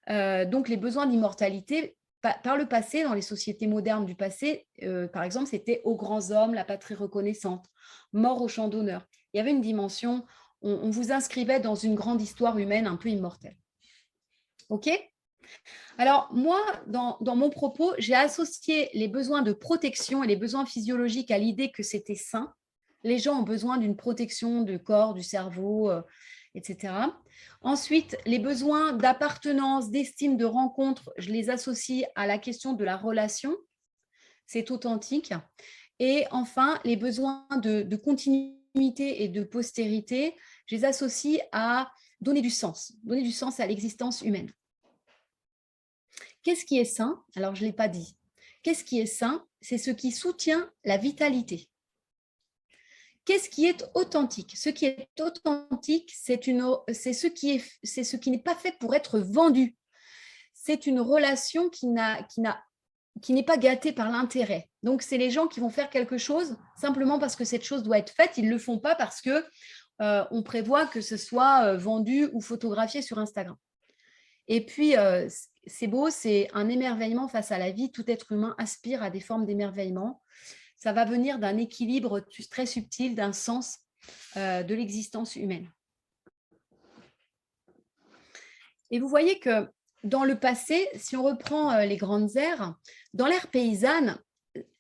Donc, les besoins d'immortalité, par le passé, dans les sociétés modernes du passé, par exemple, c'était aux grands hommes, la patrie reconnaissante, mort au champ d'honneur. Il y avait une dimension, on vous inscrivait dans une grande histoire humaine un peu immortelle. OK ? Alors, moi, dans mon propos, j'ai associé les besoins de protection et les besoins physiologiques à l'idée que c'était sain. Les gens ont besoin d'une protection du corps, du cerveau, etc. Ensuite, les besoins d'appartenance, d'estime, de rencontre, je les associe à la question de la relation. C'est authentique. Et enfin, les besoins de continuité et de postérité, je les associe à donner du sens à l'existence humaine. Qu'est-ce qui est sain? Alors, je ne l'ai pas dit. Qu'est-ce qui est sain? C'est ce qui soutient la vitalité. Qu'est-ce qui est authentique? Ce qui est authentique, c'est ce qui n'est pas fait pour être vendu. C'est une relation qui n'est pas gâtée par l'intérêt. Donc, c'est les gens qui vont faire quelque chose simplement parce que cette chose doit être faite. Ils ne le font pas parce qu'on prévoit que ce soit vendu ou photographié sur Instagram. Et puis, c'est beau, c'est un émerveillement face à la vie. Tout être humain aspire à des formes d'émerveillement. Ça va venir d'un équilibre très subtil, d'un sens de l'existence humaine. Et vous voyez que dans le passé, si on reprend les grandes aires, dans l'ère paysanne,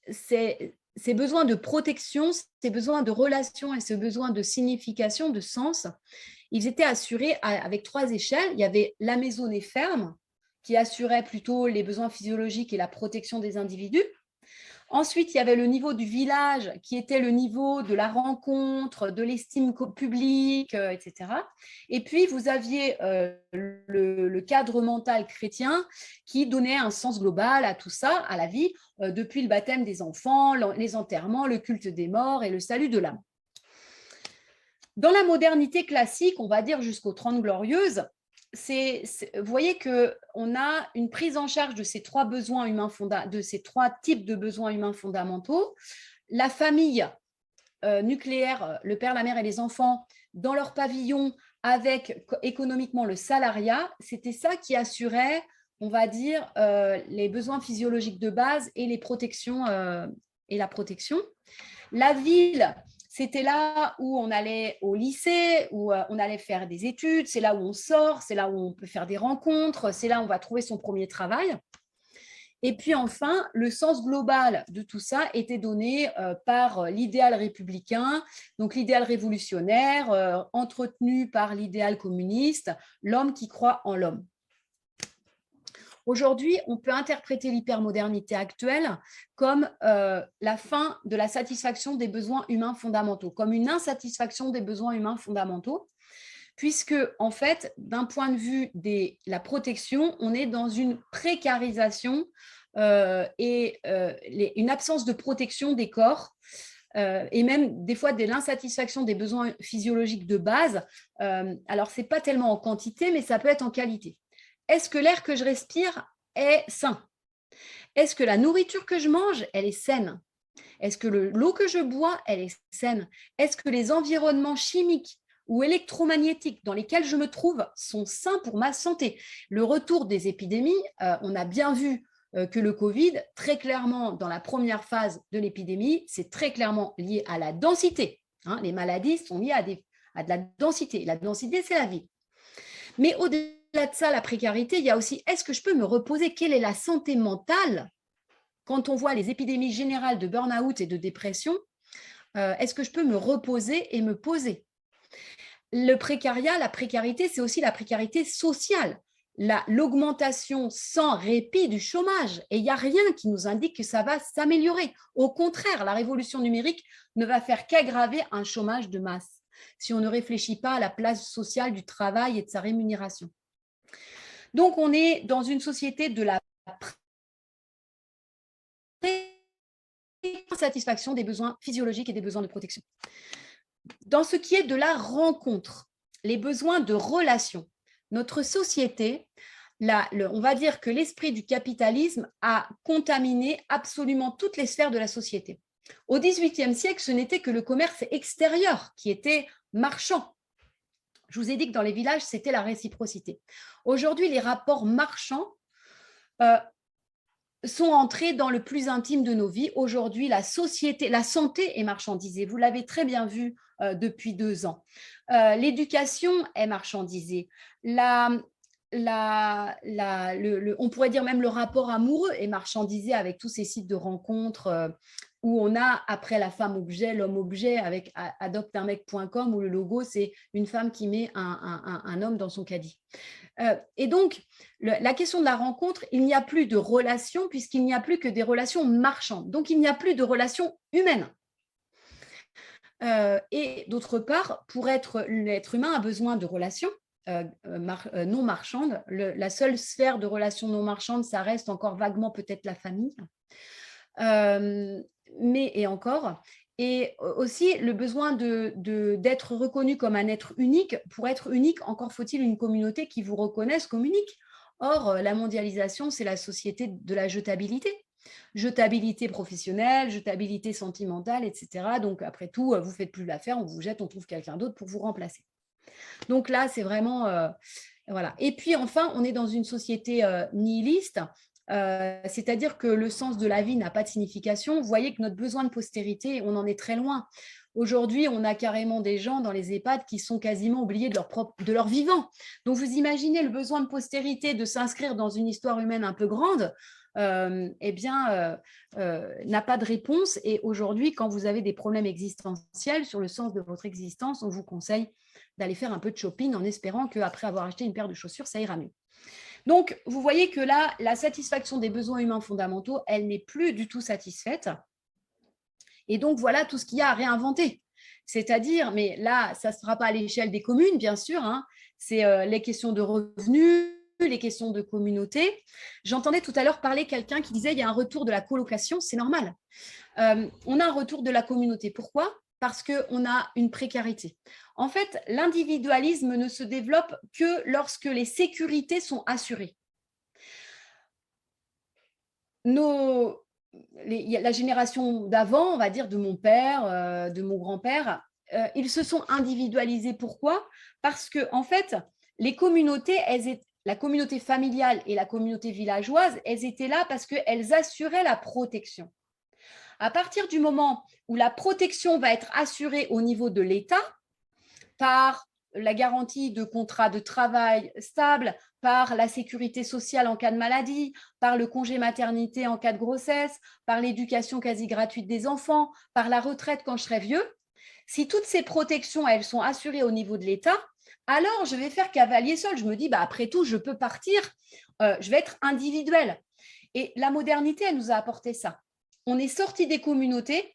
ces besoins de protection, ces besoins de relation et ce besoin de signification, de sens, ils étaient assurés avec 3 échelles. Il y avait la maison des fermes, qui assurait plutôt les besoins physiologiques et la protection des individus. Ensuite, il y avait le niveau du village qui était le niveau de la rencontre, de l'estime publique, etc. Et puis, vous aviez le cadre mental chrétien qui donnait un sens global à tout ça, à la vie, depuis le baptême des enfants, les enterrements, le culte des morts et le salut de l'âme. Dans la modernité classique, on va dire jusqu'aux 30 Glorieuses, vous voyez qu'on a une prise en charge de ces 3 besoins humains de ces 3 types de besoins humains fondamentaux. La famille nucléaire, le père, la mère et les enfants, dans leur pavillon, avec économiquement le salariat, c'était ça qui assurait, on va dire, les besoins physiologiques de base et les protections et la protection. La ville, c'était là où on allait au lycée, où on allait faire des études, c'est là où on sort, c'est là où on peut faire des rencontres, c'est là où on va trouver son premier travail. Et puis enfin, le sens global de tout ça était donné par l'idéal républicain, donc l'idéal révolutionnaire, entretenu par l'idéal communiste, l'homme qui croit en l'homme. Aujourd'hui, on peut interpréter l'hypermodernité actuelle comme la fin de la satisfaction des besoins humains fondamentaux, comme une insatisfaction des besoins humains fondamentaux, puisque, en fait, d'un point de vue de la protection, on est dans une précarisation et une absence de protection des corps, et même des fois de l'insatisfaction des besoins physiologiques de base. Alors, ce n'est pas tellement en quantité, mais ça peut être en qualité. Est-ce que l'air que je respire est sain? Est-ce que la nourriture que je mange, elle est saine? Est-ce que l'eau que je bois, elle est saine? Est-ce que les environnements chimiques ou électromagnétiques dans lesquels je me trouve sont sains pour ma santé? Le retour des épidémies, on a bien vu que le Covid, très clairement, dans la première phase de l'épidémie, c'est très clairement lié à la densité. Hein, les maladies sont liées à de la densité. La densité, c'est la vie. Mais au-delà de ça, la précarité, il y a aussi, est-ce que je peux me reposer? Quelle est la santé mentale quand on voit les épidémies générales de burn-out et de dépression? Est-ce que je peux me reposer et me poser? Le précariat, la précarité, c'est aussi la précarité sociale, l'augmentation sans répit du chômage. Et il n'y a rien qui nous indique que ça va s'améliorer. Au contraire, la révolution numérique ne va faire qu'aggraver un chômage de masse si on ne réfléchit pas à la place sociale du travail et de sa rémunération. Donc, on est dans une société de la satisfaction des besoins physiologiques et des besoins de protection. Dans ce qui est de la rencontre, les besoins de relation, notre société, on va dire que l'esprit du capitalisme a contaminé absolument toutes les sphères de la société. Au XVIIIe siècle, ce n'était que le commerce extérieur qui était marchand. Je vous ai dit que dans les villages, c'était la réciprocité. Aujourd'hui, les rapports marchands sont entrés dans le plus intime de nos vies. Aujourd'hui, la santé est marchandisée. Vous l'avez très bien vu depuis 2 ans. L'éducation est marchandisée. On pourrait dire même le rapport amoureux est marchandisé avec tous ces sites de rencontres où on a, après la femme objet, l'homme objet, avec adopteunmec.com, où le logo, c'est une femme qui met un homme dans son caddie. Et donc, la question de la rencontre, il n'y a plus de relations puisqu'il n'y a plus que des relations marchandes. Donc, il n'y a plus de relations humaines. Et d'autre part, pour être l'être humain a besoin de relations non marchandes. La seule sphère de relations non marchandes, ça reste encore vaguement peut-être la famille. Mais et encore. Et aussi le besoin d'être reconnu comme un être unique. Pour être unique, encore faut-il une communauté qui vous reconnaisse comme unique. Or, la mondialisation, c'est la société de la jetabilité. Jetabilité professionnelle, jetabilité sentimentale, etc. Donc, après tout, vous ne faites plus l'affaire, on vous jette, on trouve quelqu'un d'autre pour vous remplacer. Donc là, c'est vraiment… voilà. Et puis, enfin, on est dans une société nihiliste, c'est-à-dire que le sens de la vie n'a pas de signification. Vous voyez que notre besoin de postérité, on en est très loin. Aujourd'hui, on a carrément des gens dans les EHPAD qui sont quasiment oubliés de leur vivant. Donc, vous imaginez le besoin de postérité de s'inscrire dans une histoire humaine un peu grande, n'a pas de réponse. Et aujourd'hui, quand vous avez des problèmes existentiels sur le sens de votre existence, on vous conseille d'aller faire un peu de shopping en espérant qu'après avoir acheté une paire de chaussures, ça ira mieux. Donc, vous voyez que là, la satisfaction des besoins humains fondamentaux, elle n'est plus du tout satisfaite. Et donc, voilà tout ce qu'il y a à réinventer. C'est-à-dire, mais là, ça ne sera pas à l'échelle des communes, bien sûr, hein, c'est les questions de revenus, les questions de communauté. J'entendais tout à l'heure parler quelqu'un qui disait il y a un retour de la colocation, c'est normal. On a un retour de la communauté. Pourquoi ? Parce qu'on a une précarité. En fait, l'individualisme ne se développe que lorsque les sécurités sont assurées. La génération d'avant, on va dire de mon père, de mon grand-père, ils se sont individualisés. Pourquoi ? Parce que, en fait, les communautés, la communauté familiale et la communauté villageoise, elles étaient là parce qu'elles assuraient la protection. À partir du moment où la protection va être assurée au niveau de l'État, par la garantie de contrats de travail stables, par la sécurité sociale en cas de maladie, par le congé maternité en cas de grossesse, par l'éducation quasi gratuite des enfants, par la retraite quand je serai vieux, si toutes ces protections, elles sont assurées au niveau de l'État, alors je vais faire cavalier seul. Je me dis, après tout, je peux partir, je vais être individuel. Et la modernité, elle nous a apporté ça. On est sorti des communautés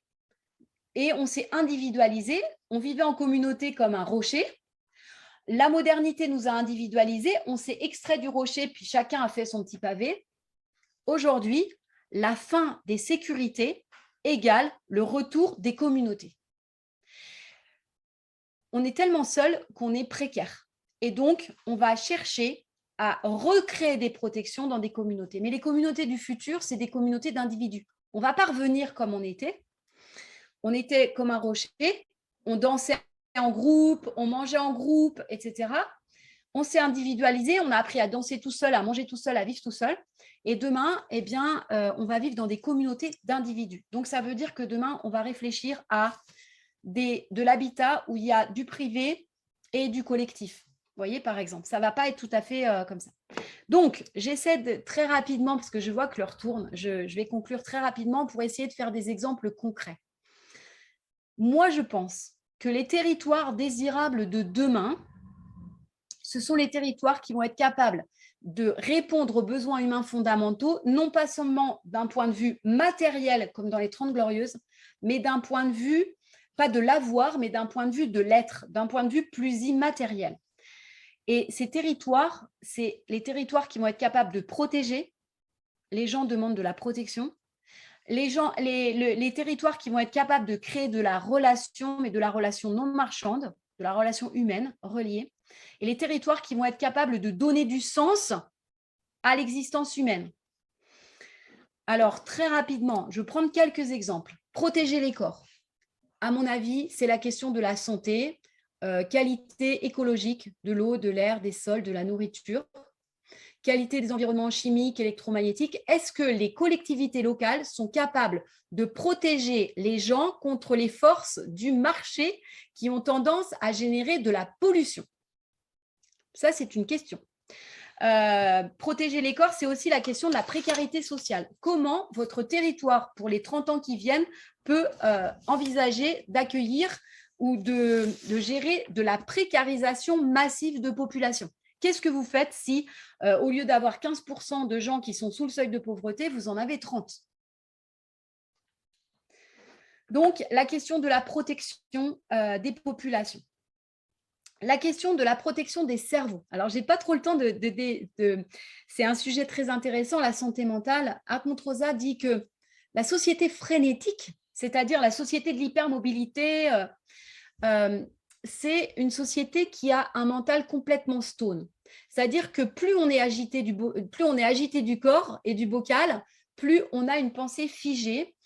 et on s'est individualisé. On vivait en communauté comme un rocher. La modernité nous a individualisés. On s'est extrait du rocher, puis chacun a fait son petit pavé. Aujourd'hui, la fin des sécurités égale le retour des communautés. On est tellement seul qu'on est précaire. Et donc, on va chercher à recréer des protections dans des communautés. Mais les communautés du futur, c'est des communautés d'individus. On ne va pas revenir comme on était. On était comme un rocher, on dansait en groupe, on mangeait en groupe, etc. On s'est individualisé, on a appris à danser tout seul, à manger tout seul, à vivre tout seul. Et demain, on va vivre dans des communautés d'individus. Donc, ça veut dire que demain, on va réfléchir à de l'habitat où il y a du privé et du collectif. Vous voyez, par exemple, ça ne va pas être tout à fait comme ça. Donc, j'essaie très rapidement, parce que je vois que l'heure tourne, je vais conclure très rapidement pour essayer de faire des exemples concrets. Moi, je pense que les territoires désirables de demain, ce sont les territoires qui vont être capables de répondre aux besoins humains fondamentaux, non pas seulement d'un point de vue matériel, comme dans les 30 Glorieuses, mais d'un point de vue, pas de l'avoir, mais d'un point de vue de l'être, d'un point de vue plus immatériel. Et ces territoires, c'est les territoires qui vont être capables de protéger. Les gens demandent de la protection. Les territoires qui vont être capables de créer de la relation, mais de la relation non marchande, de la relation humaine reliée, et les territoires qui vont être capables de donner du sens à l'existence humaine. Alors, très rapidement, je vais prendre quelques exemples. Protéger les corps. À mon avis, c'est la question de la santé, qualité écologique de l'eau, de l'air, des sols, de la nourriture, qualité des environnements chimiques, électromagnétiques. Est-ce que les collectivités locales sont capables de protéger les gens contre les forces du marché qui ont tendance à générer de la pollution? Ça, c'est une question. Protéger les corps, c'est aussi la question de la précarité sociale. Comment votre territoire, pour les 30 ans qui viennent, peut envisager d'accueillir ou de gérer de la précarisation massive de population? Qu'est-ce que vous faites si, au lieu d'avoir 15% de gens qui sont sous le seuil de pauvreté, vous en avez 30? Donc, la question de la protection des populations. La question de la protection des cerveaux. Alors, je n'ai pas trop le temps c'est un sujet très intéressant, la santé mentale. Hartmut Rosa dit que la société frénétique, c'est-à-dire la société de l'hypermobilité, c'est une société qui a un mental complètement stone. C'est-à-dire que plus on est agité du corps et du bocal, plus on a une pensée figée.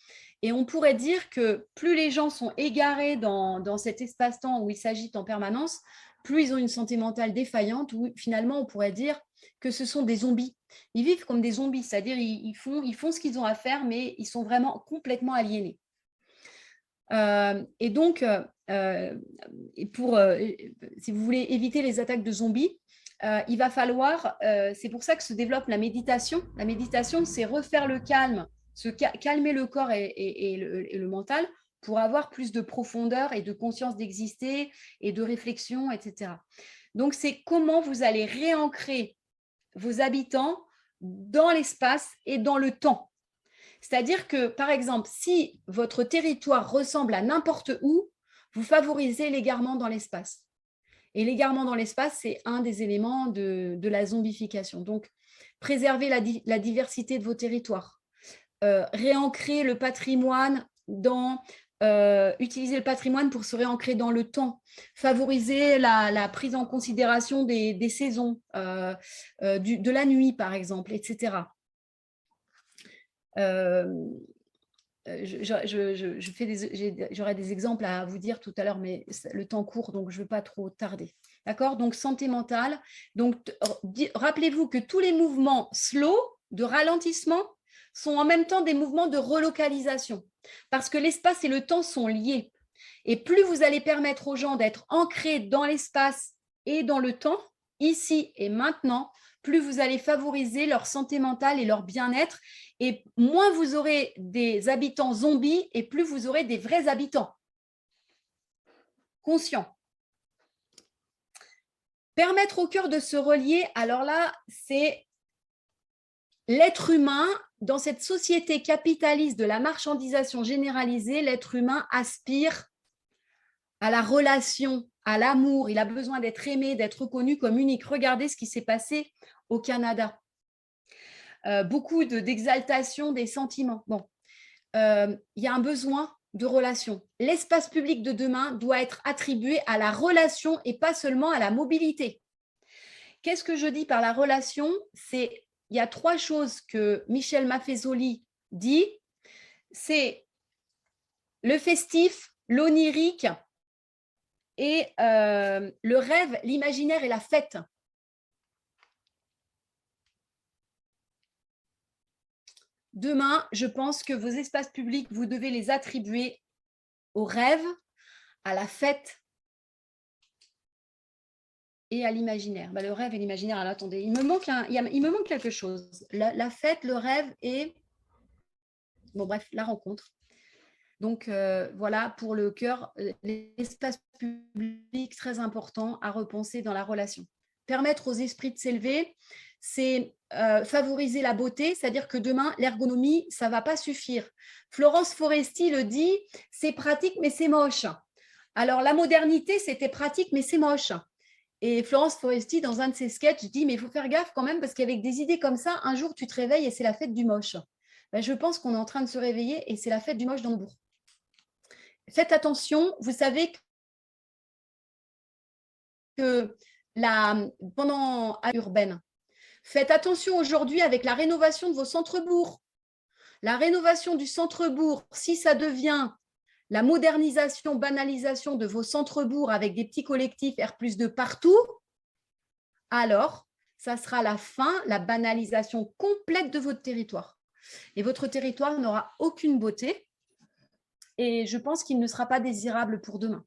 Et on pourrait dire que plus les gens sont égarés dans cet espace-temps où ils s'agitent en permanence, plus ils ont une santé mentale défaillante, où finalement on pourrait dire que ce sont des zombies. Ils vivent comme des zombies, c'est-à-dire ils font ce qu'ils ont à faire, mais ils sont vraiment complètement aliénés. Et donc, si vous voulez éviter les attaques de zombies, il va falloir, c'est pour ça que se développe la méditation. La méditation, c'est refaire le calme, calmer le corps et le mental pour avoir plus de profondeur et de conscience d'exister et de réflexion, etc. Donc, c'est comment vous allez réancrer vos habitants dans l'espace et dans le temps. C'est-à-dire que, par exemple, si votre territoire ressemble à n'importe où, vous favorisez l'égarement dans l'espace. Et l'égarement dans l'espace, c'est un des éléments de la zombification. Donc, préservez la diversité de vos territoires. Réancrer le patrimoine utiliser le patrimoine pour se réancrer dans le temps, favoriser la prise en considération des saisons, de la nuit, par exemple, etc. J'aurai des exemples à vous dire tout à l'heure, mais le temps court, donc je ne veux pas trop tarder. D'accord? Donc, santé mentale. Donc, rappelez-vous que tous les mouvements slow, de ralentissement, sont en même temps des mouvements de relocalisation, parce que l'espace et le temps sont liés. Et plus vous allez permettre aux gens d'être ancrés dans l'espace et dans le temps, ici et maintenant, plus vous allez favoriser leur santé mentale et leur bien-être, et moins vous aurez des habitants zombies et plus vous aurez des vrais habitants conscients. Permettre au cœur de se relier, alors là, c'est l'être humain. Dans cette société capitaliste de la marchandisation généralisée, l'être humain aspire à la relation, à l'amour. Il a besoin d'être aimé, d'être reconnu comme unique. Regardez ce qui s'est passé au Canada. Beaucoup d'exaltation des sentiments. Bon, il y a un besoin de relation. L'espace public de demain doit être attribué à la relation et pas seulement à la mobilité. Qu'est-ce que je dis par la relation? Il y a 3 choses que Michel Maffezoli dit. C'est le festif, l'onirique et le rêve, l'imaginaire et la fête. Demain, je pense que vos espaces publics, vous devez les attribuer au rêve, à la fête et à l'imaginaire. Le rêve et l'imaginaire, alors attendez, il me manque quelque chose. La fête, le rêve et... Bon, bref, la rencontre. Donc, voilà, pour le cœur, l'espace public, très important à repenser dans la relation. Permettre aux esprits de s'élever, c'est favoriser la beauté, c'est-à-dire que demain, l'ergonomie, ça ne va pas suffire. Florence Foresti le dit, c'est pratique, mais c'est moche. Alors, la modernité, c'était pratique, mais c'est moche. Et Florence Foresti, dans un de ses sketchs, dit, mais il faut faire gaffe quand même, parce qu'avec des idées comme ça, un jour, tu te réveilles et c'est la fête du moche. Je pense qu'on est en train de se réveiller et c'est la fête du moche dans le bourg. Faites attention, vous savez que pendant urbaine, faites attention aujourd'hui avec la rénovation de vos centres-bourgs. La rénovation du centre-bourg, si ça devient la modernisation, banalisation de vos centres-bourgs avec des petits collectifs R+2 partout, alors ça sera la fin, la banalisation complète de votre territoire. Et votre territoire n'aura aucune beauté et je pense qu'il ne sera pas désirable pour demain.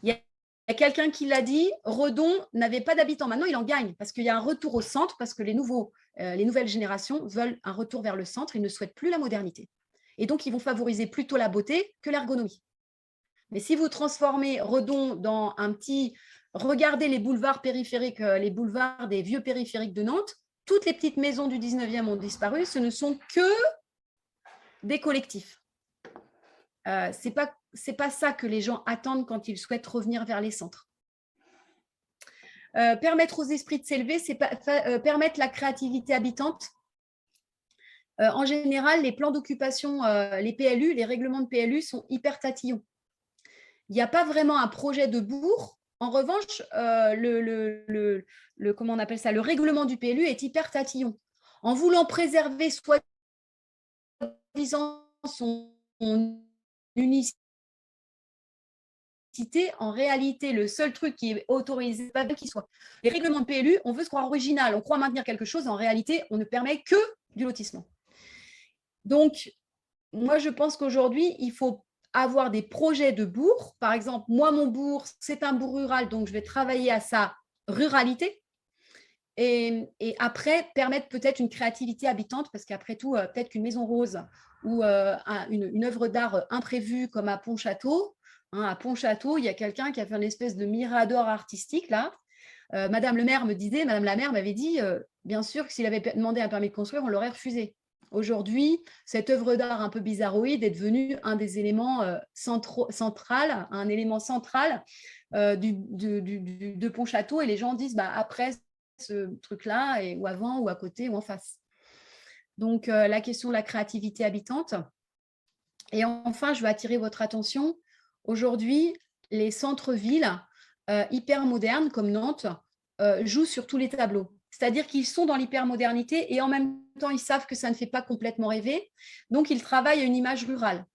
Il y a quelqu'un qui l'a dit, Redon n'avait pas d'habitants. Maintenant, il en gagne parce qu'il y a un retour au centre, parce que les nouvelles générations veulent un retour vers le centre. Ils ne souhaitent plus la modernité. Et donc, ils vont favoriser plutôt la beauté que l'ergonomie. Mais si vous transformez Redon dans un petit... Regardez les boulevards périphériques, les boulevards des vieux périphériques de Nantes, toutes les petites maisons du 19e ont disparu. Ce ne sont que des collectifs. C'est pas ça que les gens attendent quand ils souhaitent revenir vers les centres. Permettre aux esprits de s'élever, c'est permettre la créativité habitante. En général, les plans d'occupation, les PLU, les règlements de PLU sont hyper tatillons. Il n'y a pas vraiment un projet de bourg. En revanche, comment on appelle ça, le règlement du PLU est hyper tatillon. En voulant préserver soi-disant son unicité, en réalité, le seul truc qui est autorisé, pas qu'il soit. Les règlements de PLU, on veut se croire original, on croit maintenir quelque chose, en réalité, on ne permet que du lotissement. Donc, moi, je pense qu'aujourd'hui, il faut avoir des projets de bourg. Par exemple, moi, mon bourg, c'est un bourg rural, donc je vais travailler à sa ruralité. Et après, permettre peut-être une créativité habitante, parce qu'après tout, peut-être qu'une maison rose ou une œuvre d'art imprévue comme à Pont-Château, à Pont-Château, il y a quelqu'un qui a fait une espèce de mirador artistique là. Madame la maire m'avait dit, bien sûr que s'il avait demandé un permis de construire, on l'aurait refusé. Aujourd'hui, cette œuvre d'art un peu bizarroïde est devenue un des éléments central, un élément central de Pont-Château, et les gens disent, après ce truc-là, ou avant, ou à côté, ou en face. Donc, la question de la créativité habitante. Et enfin, je veux attirer votre attention. Aujourd'hui, les centres-villes hyper modernes, comme Nantes, jouent sur tous les tableaux. C'est-à-dire qu'ils sont dans l'hypermodernité et en même temps, ils savent que ça ne fait pas complètement rêver. Donc, ils travaillent à une image rurale.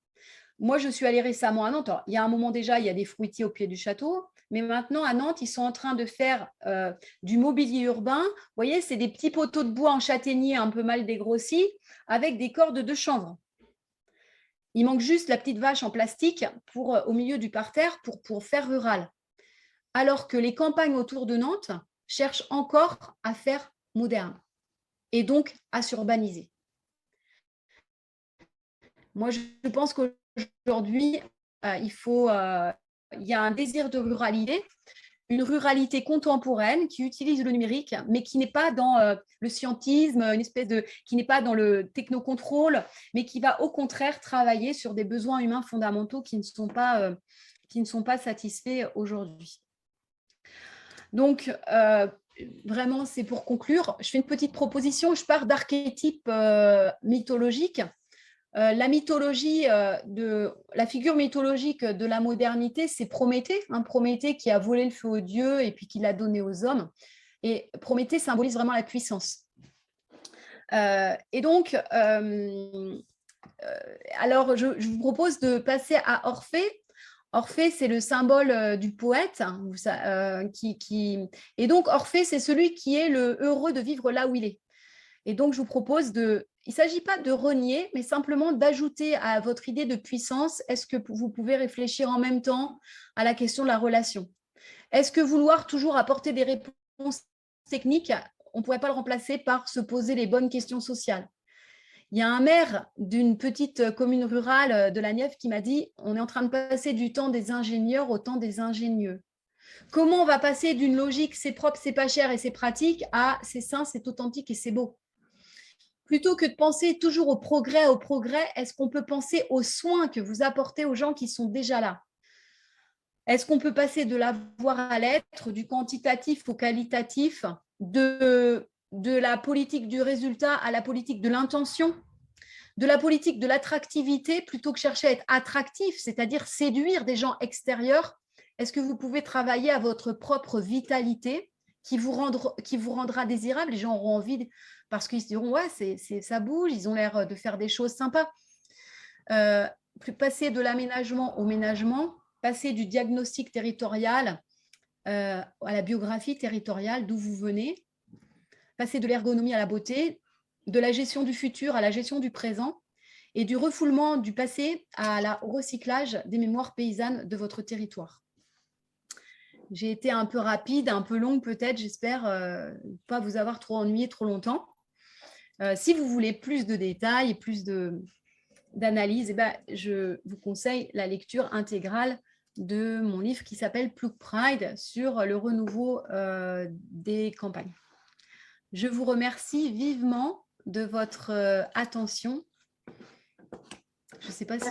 Moi, je suis allée récemment à Nantes. Alors, il y a un moment déjà, il y a des fruitiers au pied du château. Mais maintenant, à Nantes, ils sont en train de faire du mobilier urbain. Vous voyez, c'est des petits poteaux de bois en châtaignier un peu mal dégrossis avec des cordes de chanvre. Il manque juste la petite vache en plastique au milieu du parterre pour faire rural. Alors que les campagnes autour de Nantes cherchent encore à faire moderne et donc à s'urbaniser. Moi, je pense qu'aujourd'hui, il y a un désir de ruralité, une ruralité contemporaine qui utilise le numérique, mais qui n'est pas dans le scientisme, qui n'est pas dans le technocontrôle, mais qui va au contraire travailler sur des besoins humains fondamentaux qui ne sont pas satisfaits aujourd'hui. Donc, vraiment, c'est pour conclure. Je fais une petite proposition. Je pars d'archétypes mythologiques. La figure mythologique de la modernité, c'est Prométhée, Prométhée qui a volé le feu aux dieux et puis qui l'a donné aux hommes. Et Prométhée symbolise vraiment la puissance. Et donc, alors, je vous propose de passer à Orphée. Orphée, c'est le symbole du poète. Et donc, Orphée, c'est celui qui est le heureux de vivre là où il est. Et donc, je vous propose il ne s'agit pas de renier, mais simplement d'ajouter à votre idée de puissance, est-ce que vous pouvez réfléchir en même temps à la question de la relation? Est-ce que vouloir toujours apporter des réponses techniques, on ne pourrait pas le remplacer par se poser les bonnes questions sociales? Il y a un maire d'une petite commune rurale de la Nièvre qui m'a dit « On est en train de passer du temps des ingénieurs au temps des ingénieux ». Comment on va passer d'une logique « c'est propre, c'est pas cher et c'est pratique » à « c'est sain, c'est authentique et c'est beau ». Plutôt que de penser toujours au progrès, est-ce qu'on peut penser aux soins que vous apportez aux gens qui sont déjà là? Est-ce qu'on peut passer de l'avoir à l'être, du quantitatif au qualitatif, de la politique du résultat à la politique de l'intention, de la politique de l'attractivité plutôt que chercher à être attractif, c'est-à-dire séduire des gens extérieurs? Est-ce que vous pouvez travailler à votre propre vitalité qui vous rendra désirable? Les gens auront envie parce qu'ils se diront « ouais, ça bouge, ils ont l'air de faire des choses sympas ». Passer de l'aménagement au ménagement, passer du diagnostic territorial à la biographie territoriale, d'où vous venez, passer de l'ergonomie à la beauté, de la gestion du futur à la gestion du présent, et du refoulement du passé au recyclage des mémoires paysannes de votre territoire. J'ai été un peu rapide, un peu longue peut-être, j'espère pas vous avoir trop ennuyé trop longtemps. Si vous voulez plus de détails et plus d'analyse, je vous conseille la lecture intégrale de mon livre qui s'appelle Ploug Pride sur le renouveau des campagnes. Je vous remercie vivement de votre attention Je ne sais pas si